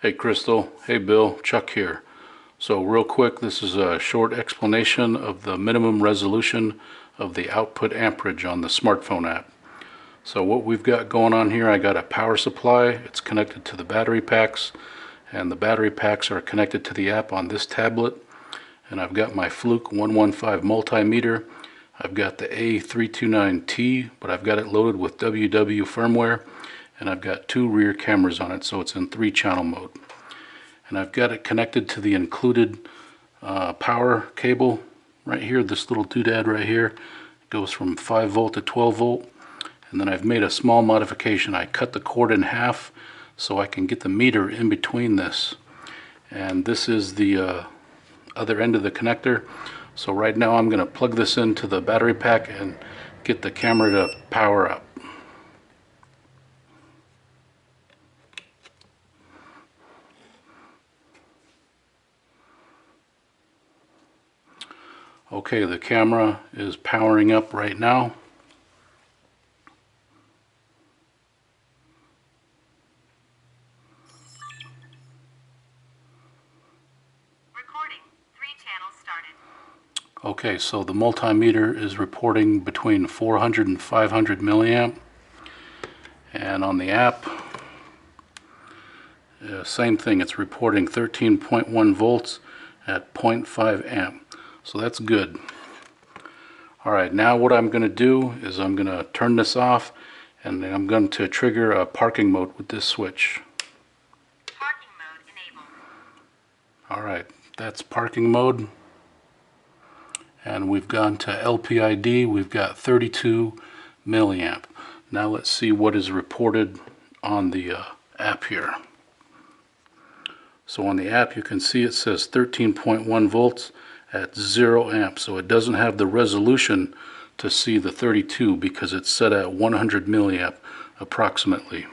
Hey Crystal, hey Bill, Chuck here. So real quick, this is a short explanation of the minimum resolution of the output amperage on the smartphone app. So what we've got going on here, I got a power supply, it's connected to the battery packs, and the battery packs are connected to the app on this tablet. And I've got my Fluke 115 multimeter. I've got the A329T, but I've got it loaded with WW firmware. And I've got two rear cameras on it, so it's in 3-channel mode. And I've got it connected to the included power cable right here. This little doodad right here it goes from 5 volt to 12 volt. And then I've made a small modification. I cut the cord in half so I can get the meter in between this. And this is the other end of the connector. So right now I'm going to plug this into the battery pack and get the camera to power up. Okay, the camera is powering up right now. Recording. 3 channels started. Okay, so the multimeter is reporting between 400 and 500 milliamp. And on the app, same thing, it's reporting 13.1 volts at 0.5 amp. So that's good. Alright, now what I'm going to do is I'm going to turn this off and I'm going to trigger a parking mode with this switch. Parking mode enabled. Alright, that's parking mode. And we've gone to LPID, we've got 32 milliamp. Now let's see what is reported on the app here. So on the app you can see it says 13.1 volts at 0 amps, so it doesn't have the resolution to see the 32 because it's set at 100 milliamp approximately.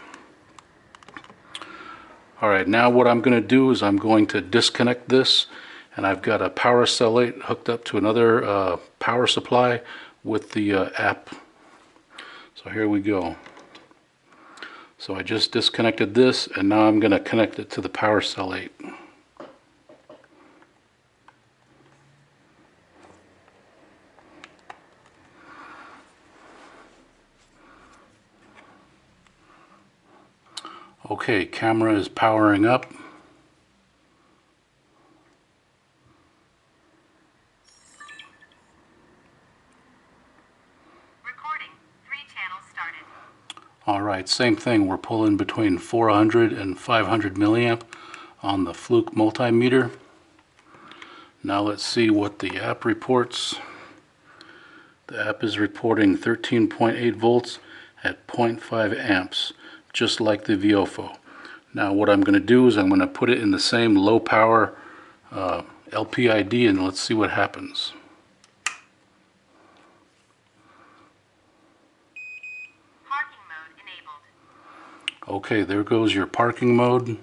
Alright, now what I'm going to do is I'm going to disconnect this, and I've got a power cell 8 hooked up to another power supply with the app. So here we go. So I just disconnected this and now I'm going to connect it to the power cell 8. Okay, camera is powering up. Recording. 3 channels started. Alright, same thing, we're pulling between 400 and 500 milliamp on the Fluke multimeter. Now let's see what the app reports. The app is reporting 13.8 volts at 0.5 amps, just like the VOFO. Now what I'm going to do is I'm going to put it in the same low power LPID and let's see what happens. Parking mode enabled. Okay, there goes your parking mode.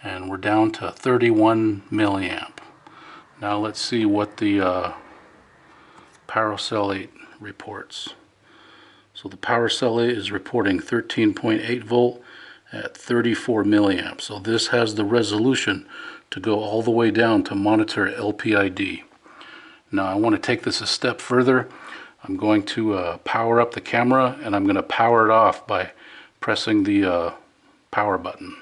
And we're down to 31 milliamp. Now let's see what the Power Cell 8 reports. So the Power Cell 8 is reporting 13.8 volt at 34 milliamp. So this has the resolution to go all the way down to monitor LPID. Now I want to take this a step further. I'm going to power up the camera and I'm going to power it off by pressing the power button.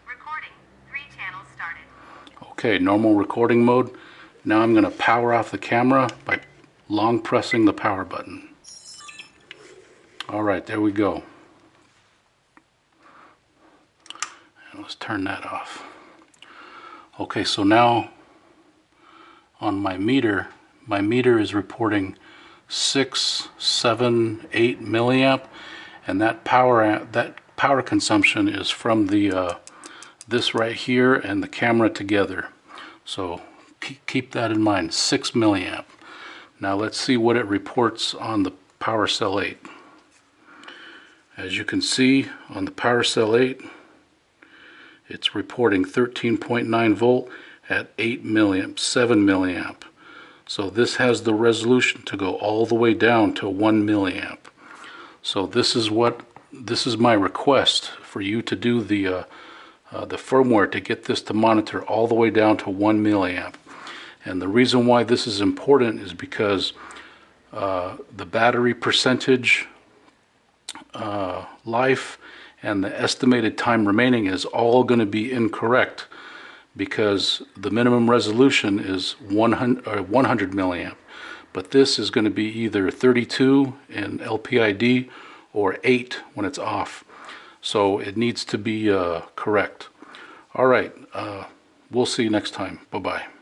Recording. 3 channels started. Okay, normal recording mode. Now I'm going to power off the camera by long pressing the power button. Alright, there we go. And let's turn that off. Okay, so now on my meter is reporting 6, 7, 8 milliamp, and that power consumption is from the this right here and the camera together. So keep that in mind, 6 milliamp. Now let's see what it reports on the Power Cell 8. As you can see on the Power Cell 8, it's reporting 13.9 volt at 8 milliamp, 7 milliamp. So this has the resolution to go all the way down to 1 milliamp. So this is my request for you to do the firmware to get this to monitor all the way down to 1 milliamp. And the reason why this is important is because the battery percentage, life, and the estimated time remaining is all going to be incorrect, because the minimum resolution is 100 milliamp. But this is going to be either 32 in LPID or 8 when it's off. So it needs to be correct. All right, we'll see you next time. Bye-bye.